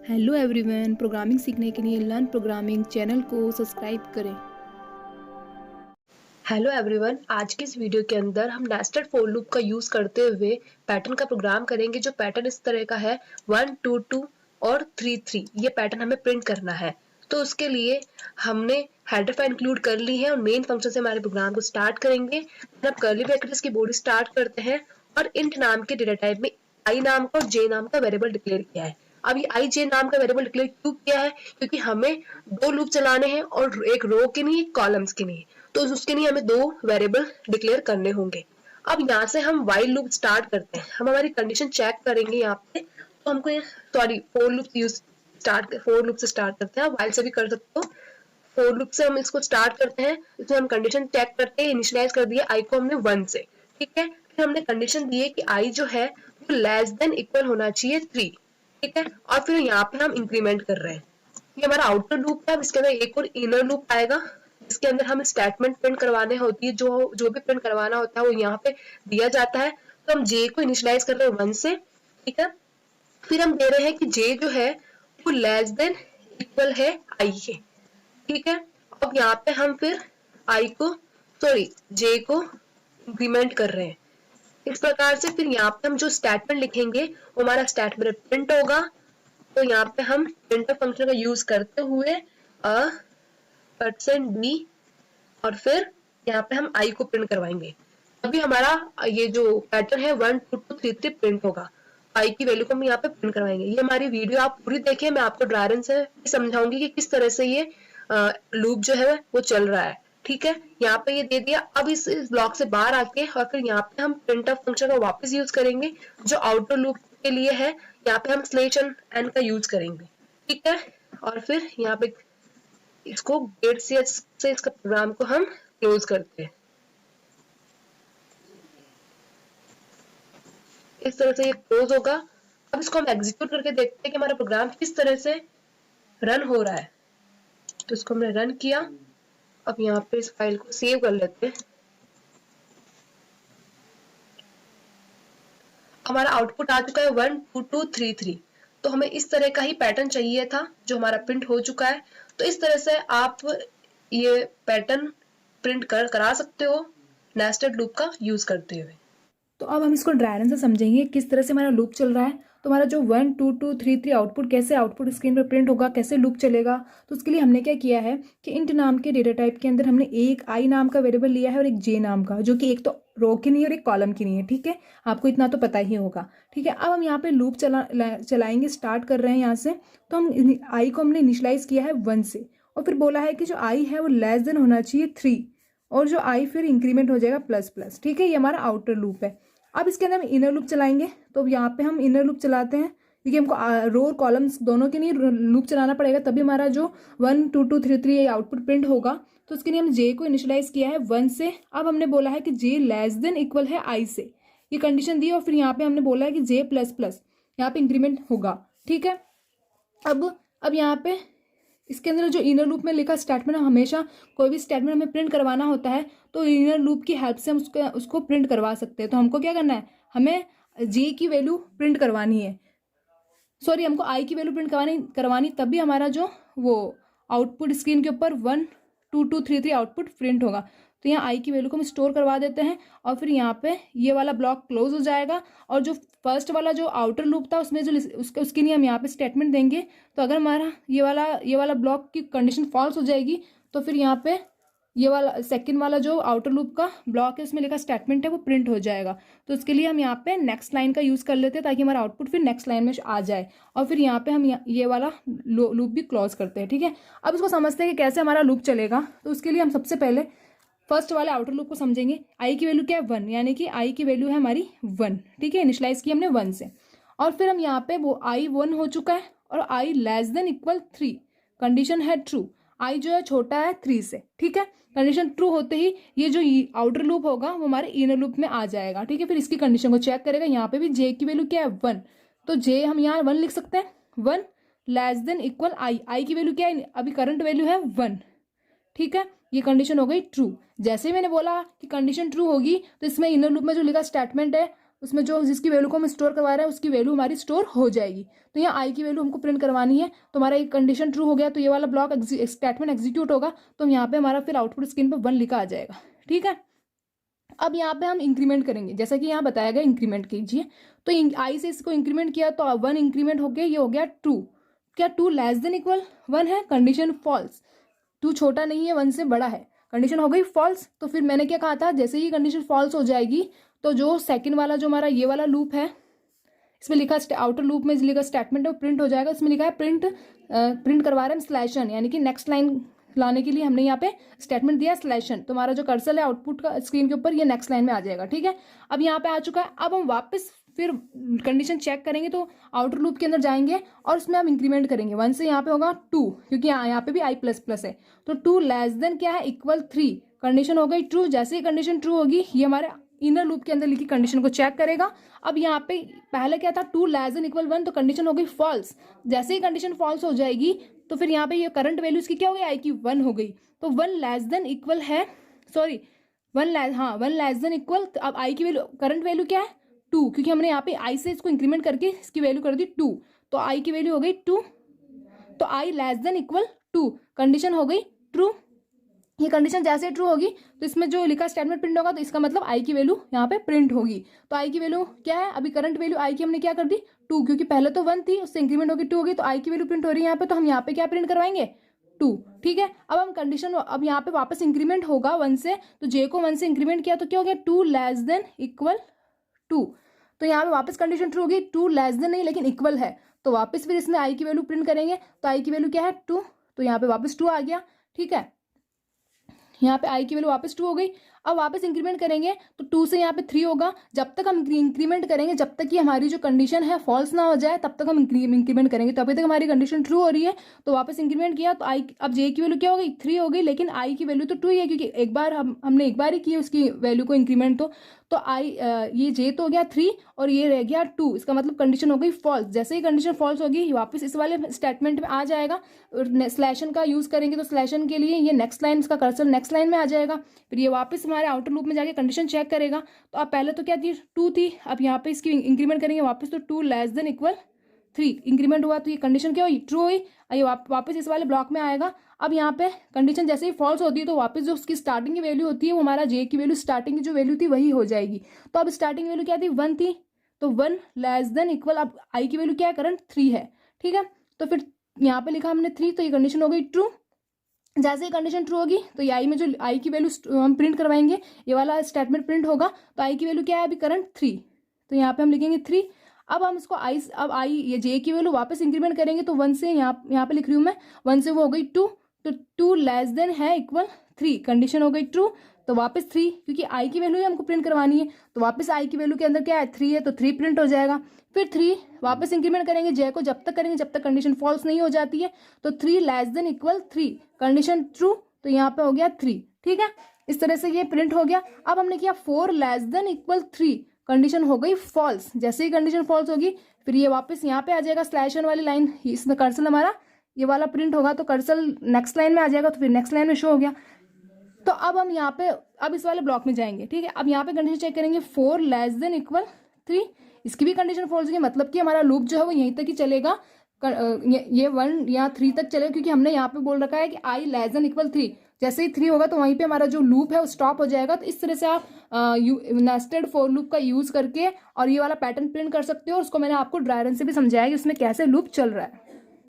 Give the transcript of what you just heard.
Hello everyone, programming सीखने के लिए लर्न प्रोग्रामिंग चैनल को सब्सक्राइब करें। हेलो एवरीवन, आज की इस वीडियो के अंदर हम नेस्टेड फॉर लूप का यूज करते हुए पैटर्न का प्रोग्राम करेंगे। जो पैटर्न इस तरह का है 1 2 2 और 3 3। ये पैटर्न हमें प्रिंट करना है। तो उसके लिए हमने हेडर फाइल इंक्लूड कर ली है और मेन फंक्शन से हमारे प्रोग्राम को स्टार्ट करेंगे। अब कर्ली ब्रैकेट्स की बॉडी स्टार्ट करते हैं और इंट नाम के डेटा टाइप में आई नाम का और जे नाम का वेरिएबल डिक्लेयर किया है। अब ये आई जे नाम का वेरिएबल डिक्लेयर क्यों किया है? क्योंकि हमें दो लूप चलाने हैं और एक रो के नहीं, एक कॉलम्स के नहीं। तो उसके लिए हमें दो वेरिएबल डिक्लेयर करने होंगे। अब यहाँ से हम व्हाइल लूप स्टार्ट करते हैं। हम हमारी कंडीशन चेक करेंगे यहाँ पे। तो हमको फोर लूप से स्टार्ट करते हैं। व्हाइल से भी कर सकते हो। फोर लूप से हम इसको स्टार्ट करते हैं। इसमें हम कंडीशन चेक करते हैं। इनिशियलाइज कर दिया आई को हमने 1 से, ठीक है। फिर हमने कंडीशन दी है कि आई जो है वो लेस देन इक्वल होना चाहिए 3, ठीक है। और फिर यहाँ पे हम इंक्रीमेंट कर रहे हैं। ये हमारा आउटर लूप है। इसके अंदर एक और इनर लूप आएगा जिसके अंदर हम स्टेटमेंट प्रिंट करवाने होती है। जो भी प्रिंट करवाना होता है वो यहाँ पे दिया जाता है। तो हम जे को इनिशियलाइज कर रहे हैं 1 से, ठीक है। फिर हम दे रहे हैं कि जे जो है वो लेस देन इक्वल है आई के, ठीक है। अब यहाँ पे हम फिर जे को इंक्रीमेंट कर रहे हैं इस प्रकार से। फिर यहाँ पे हम जो स्टेटमेंट लिखेंगे वो हमारा स्टेटमेंट प्रिंट होगा। तो यहाँ पे हम प्रिंटफ फंक्शन का यूज करते हुए %b और फिर यहाँ पे हम आई को प्रिंट करवाएंगे। अभी हमारा ये जो पैटर्न है 1 2 2 3 3 प्रिंट होगा। आई की वैल्यू को हम यहाँ पे प्रिंट करवाएंगे। ये हमारी वीडियो आप पूरी देखिए। मैं आपको ड्राई रन से समझाऊंगी कि किस तरह से ये लूप जो है वो चल रहा है, ठीक है। यहाँ पे ये दे दिया। अब इस ब्लॉक से बाहर आके और फिर यहाँ पे हम प्रिंटफ फंक्शन का वापस यूज करेंगे जो आउटर लूप के लिए है। यहाँ पे हम /n का यूज करेंगे, ठीक है। और फिर यहाँ पे इसको गेट से इसका प्रोग्राम को हम क्लोज करते हैं। इस तरह से ये क्लोज होगा। अब इसको हम एग्जीक्यूट करके देखते हैं कि हमारा प्रोग्राम किस तरह से रन हो रहा है। तो इसको हमने रन किया। अब यहाँ पे इस फाइल को सेव कर लेते हैं। हमारा आउटपुट आ चुका है 1 2 2 3 3। तो हमें इस तरह का ही पैटर्न चाहिए था जो हमारा प्रिंट हो चुका है। तो इस तरह से आप ये पैटर्न प्रिंट करा सकते हो नेस्टेड लूप का यूज करते हुए। तो अब हम इसको ड्राई रन से समझेंगे किस तरह से हमारा लूप चल रहा है। तो हमारा जो 1 2 2 3 3 आउटपुट कैसे आउटपुट स्क्रीन पर प्रिंट होगा, कैसे लूप चलेगा। तो उसके लिए हमने क्या किया है कि इंट नाम के डेटा टाइप के अंदर हमने एक आई नाम का वेरिएबल लिया है और एक जे नाम का, जो कि एक तो रो की नहीं है और एक कॉलम की नहीं है, ठीक है। आपको इतना तो पता ही होगा, ठीक है। अब हम यहाँ पे लूप चलाएंगे, स्टार्ट कर रहे हैं यहाँ से। तो हम आई को हमने इनिशलाइज किया है 1 से और फिर बोला है कि जो आई है वो लेस देन होना चाहिए 3 और जो आई फिर इंक्रीमेंट हो जाएगा ++, ठीक है। ये हमारा आउटर लूप है। अब इसके अंदर हम इनर लूप चलाएंगे। तो यहाँ पे हम इनर लूप चलाते हैं क्योंकि हमको रो और कॉलम्स दोनों के लिए लूप चलाना पड़ेगा, तभी हमारा जो 1 2 2 3 3 आउटपुट प्रिंट होगा। तो उसके लिए हम जे को इनिशियलाइज किया है 1 से। अब हमने बोला है कि जे लेस देन इक्वल है आई से, ये कंडीशन दी। और फिर यहाँ पे हमने बोला है कि जे ++ यहाँ पे इंक्रीमेंट होगा, ठीक है। अब यहाँ पे इसके अंदर जो इनर लूप में लिखा स्टेटमेंट, हमेशा कोई भी स्टेटमेंट हमें प्रिंट करवाना होता है तो इनर लूप की हेल्प से हम उसको प्रिंट करवा सकते हैं। तो हमको क्या करना है, हमें जे की वैल्यू प्रिंट करवानी है, हमको आई की वैल्यू प्रिंट करवानी तभी हमारा जो वो आउटपुट स्क्रीन के ऊपर 1 2 2 3 3 आउटपुट प्रिंट होगा। तो यहाँ आई की वैल्यू को हम स्टोर करवा देते हैं और फिर यहाँ पे ये वाला ब्लॉक क्लोज हो जाएगा। और जो फर्स्ट वाला जो आउटर लूप था उसमें जो उसके लिए हम यहाँ पे स्टेटमेंट देंगे। तो अगर हमारा ये वाला ब्लॉक की कंडीशन फॉल्स हो जाएगी तो फिर यहाँ पे ये वाला सेकंड वाला जो आउटर लूप का ब्लॉक है उसमें लिखा स्टेटमेंट है वो प्रिंट हो जाएगा। तो इसके लिए हम यहाँ पे नेक्स्ट लाइन का यूज कर लेते हैं ताकि हमारा आउटपुट फिर नेक्स्ट लाइन में आ जाए। और फिर यहाँ पे हम ये वाला लूप भी क्लोज करते हैं, ठीक है। अब इसको समझते हैं कि कैसे हमारा लूप चलेगा। तो उसके लिए हम सबसे पहले फर्स्ट वाले आउटर लूप को समझेंगे। आई की वैल्यू क्या है 1, यानी कि आई की वैल्यू है हमारी 1, ठीक है। इनिशियलाइज की हमने 1 से और फिर हम यहाँ पे वो आई 1 हो चुका है और आई लेस देन इक्वल 3, कंडीशन है ट्रू। आई जो है छोटा है 3 से, ठीक है। कंडीशन ट्रू होते ही ये जो आउटर लूप होगा वो हमारे इनर लूप में आ जाएगा, ठीक है। फिर इसकी कंडीशन को चेक करेगा। यहाँ पे भी जे की वैल्यू क्या है 1, तो जे हम यहाँ 1 लिख सकते हैं। 1 लेस देन इक्वल आई की वैल्यू क्या है, अभी करंट वैल्यू है 1, ठीक है। ये कंडीशन हो गई ट्रू। जैसे ही मैंने बोला कि कंडीशन ट्रू होगी तो इसमें इनर लूप में जो लिखा स्टेटमेंट है उसमें जो जिसकी वैल्यू को हम स्टोर करवा रहे हैं उसकी वैल्यू हमारी स्टोर हो जाएगी। तो यहाँ आई की वैल्यू हमको प्रिंट करवानी है, तो हमारा एक कंडीशन ट्रू हो गया, तो ये वाला ब्लॉक स्टेटमेंट एग्जीक्यूट होगा, तो यहाँ पे हमारा फिर आउटपुट स्क्रीन पर 1 लिखा आ जाएगा। ठीक है, अब यहाँ पे हम इंक्रीमेंट करेंगे, जैसा कि यहाँ बताया गया इंक्रीमेंट कीजिए। तो आई से इसको इंक्रीमेंट किया तो 1 इंक्रीमेंट हो गया, ये हो गया 2। क्या 2 लेस देन इक्वल 1 है? Condition false. 2 छोटा नहीं है, 1 से बड़ा है, कंडीशन हो गई फॉल्स। तो फिर मैंने क्या कहा था, जैसे ही कंडीशन फॉल्स हो जाएगी तो जो सेकंड वाला जो हमारा ये वाला लूप है, इसमें लिखा आउटर लूप में लिखा स्टेटमेंट है, प्रिंट हो जाएगा। इसमें लिखा है प्रिंट करवा रहे हैं स्लैशन, यानी कि नेक्स्ट लाइन लाने के लिए हमने यहाँ पे स्टेटमेंट दिया स्लैशन। तो हमारा जो कर्सर है आउटपुट का स्क्रीन के ऊपर, ये नेक्स्ट लाइन में आ जाएगा। ठीक है, अब यहाँ पे आ चुका है। अब हम वापस फिर कंडीशन चेक करेंगे, तो आउटर लूप के अंदर जाएंगे और उसमें हम इंक्रीमेंट करेंगे 1 से, यहाँ पे होगा 2, क्योंकि यहाँ पे भी आई प्लस प्लस है। तो 2 लेस देन क्या है, इक्वल 3, कंडीशन हो गई ट्रू। जैसे ही कंडीशन ट्रू होगी, ये हमारे इनर लूप के अंदर लिखी कंडीशन को चेक करेगा। अब यहाँ पे पहले क्या था, 2 लेस देन इक्वल 1, तो कंडीशन हो गई फॉल्स। जैसे ही कंडीशन फॉल्स हो जाएगी तो फिर यहाँ पे ये करंट वैल्यू इसकी क्या हो गई, आई की 1 हो गई। तो 1 लेस देन इक्वल है, सॉरी 1 लेस देन इक्वल, अब आई की वैल्यू करंट वैल्यू क्या है 2, क्योंकि हमने यहाँ पे आई से इसको इंक्रीमेंट करके इसकी वैल्यू कर दी 2, तो आई की वैल्यू हो गई 2। तो आई लेस देन इक्वल 2, कंडीशन हो गई ट्रू। ये कंडीशन जैसे ट्रू होगी तो इसमें जो लिखा स्टेटमेंट प्रिंट होगा, तो इसका मतलब आई की वैल्यू यहाँ पे प्रिंट होगी। तो आई की वैल्यू क्या है, अभी करंट वैल्यू आई की हमने क्या कर दी 2, क्योंकि पहले तो 1 थी, उससे इंक्रीमेंट होगी 2 होगी, तो आई की वैल्यू प्रिंट हो रही है यहाँ पे। तो हम यहाँ पे क्या प्रिंट करवाएंगे 2। ठीक है, अब हम कंडीशन, अब यहाँ पे वापस इंक्रीमेंट होगा 1 से, तो जे को 1 से इंक्रीमेंट किया तो क्या हो गया 2 लेस देन इक्वल 2। तो यहाँ पे वापस कंडीशन ट्रू होगी, 2 लेस देन नहीं लेकिन इक्वल है, तो वापस फिर इसमें आई की वैल्यू प्रिंट करेंगे। तो आई की वैल्यू क्या है 2, तो यहाँ पे वापस 2 आ गया। ठीक है, यहाँ पे आई की वैल्यू वापस 2 हो गई। अब वापस इंक्रीमेंट करेंगे तो 2 से यहाँ पे 3 होगा। जब तक हम इंक्रीमेंट करेंगे, जब तक कि हमारी जो कंडीशन है फॉल्स ना हो जाए, तब तक हम इंक्रीमेंट करेंगे। तो अभी तक हमारी कंडीशन ट्रू हो रही है, तो वापस इंक्रीमेंट किया तो आई, अब जे की वैल्यू क्या हो गई 3 हो गई, लेकिन आई की वैल्यू तो 2 ही है, क्योंकि एक बार हमने एक बार ही की उसकी वैल्यू को इंक्रीमेंट। तो आई ये जे तो हो गया 3 और ये रह गया 2, इसका मतलब कंडीशन हो गई फॉल्स। जैसे ही कंडीशन फॉल्स होगी, वापस इस वाले स्टेटमेंट में आ जाएगा, स्लैशन का यूज करेंगे, तो स्लैशन के लिए ये नेक्स्ट लाइन, इसका कर्सर नेक्स्ट लाइन में आ जाएगा। फिर ये वापस हमारे आउटर लूप में जाके कंडीशन चेक करेगा। तो अब पहले तो क्या थी 2 थी, अब यहाँ पे इसकी इंक्रीमेंट करेंगे वापस, तो 2 लेस देन इक्वल 3 इंक्रीमेंट हुआ, तो ये कंडीशन क्या हुई ट्रू हुई। ये वापस इस वाले ब्लॉक में आएगा। अब यहाँ पे कंडीशन जैसे ही फॉल्स होती है, तो वापस जो उसकी स्टार्टिंग की वैल्यू होती है, वो हमारा जे की वैल्यू स्टार्टिंग की जो वैल्यू थी वही हो जाएगी। तो अब स्टार्टिंग वैल्यू क्या थी 1 थी, तो 1 लेस देन इक्वल, अब आई की वैल्यू क्या है करंट 3 है। ठीक है, तो फिर यहाँ पे लिखा हमने 3, तो ये कंडीशन हो गई ट्रू। जैसे ही कंडीशन ट्रू होगी तो ये आई में जो आई की वैल्यू हम प्रिंट करवाएंगे, ये वाला स्टेटमेंट प्रिंट होगा। तो आई की वैल्यू क्या है अभी करंट 3, तो यहाँ पे हम लिखेंगे 3। अब हम इसको अब आई ये जे की वैल्यू वापस इंक्रीमेंट करेंगे, तो 1 से यहाँ पे लिख रही हूँ मैं, 1 से वो हो गई 2, तो 2 लेस देन है इक्वल 3, कंडीशन हो गई ट्रू। तो वापस 3, क्योंकि आई की वैल्यू हमको प्रिंट करवानी है, तो वापस आई की वैल्यू के अंदर क्या है 3 है, तो 3 प्रिंट हो जाएगा। फिर 3 वापस इंक्रीमेंट करेंगे जे को, जब तक करेंगे जब तक कंडीशन फॉल्स नहीं हो जाती है। तो 3 less than equal 3, condition true, तो यहाँ पे हो गया 3। ठीक है, इस तरह से ये प्रिंट हो गया। अब हमने किया 4 लेस देन इक्वल 3, कंडीशन हो गई फॉल्स। जैसे ही कंडीशन फॉल्स होगी, फिर ये वापस यहाँ पे आ जाएगा स्लैशन वाली लाइन, इसमें कर्सर हमारा ये वाला प्रिंट होगा, तो कर्सर नेक्स्ट लाइन में आ जाएगा, तो फिर नेक्स्ट लाइन में शो हो गया। तो अब हम यहाँ पे अब इस वाले ब्लॉक में जाएंगे। ठीक है, अब यहाँ पे कंडीशन चेक करेंगे 4 लेस देन इक्वल 3, इसकी भी कंडीशन फॉल्स होगी, मतलब कि हमारा लूप जो है वो यहीं तक ही चलेगा, ये 1 या 3 तक चलेगा, क्योंकि हमने यहाँ पे बोल रखा है कि आई लेस देन इक्वल 3। जैसे ही 3 होगा तो वहीं पे हमारा जो लूप है वो स्टॉप हो जाएगा। तो इस तरह से आप नेस्टेड फॉर लूप का यूज करके और ये वाला पैटर्न प्रिंट कर सकते हो। और उसको मैंने आपको ड्राई रन से भी समझाया कि उसमें कैसे लूप चल रहा है।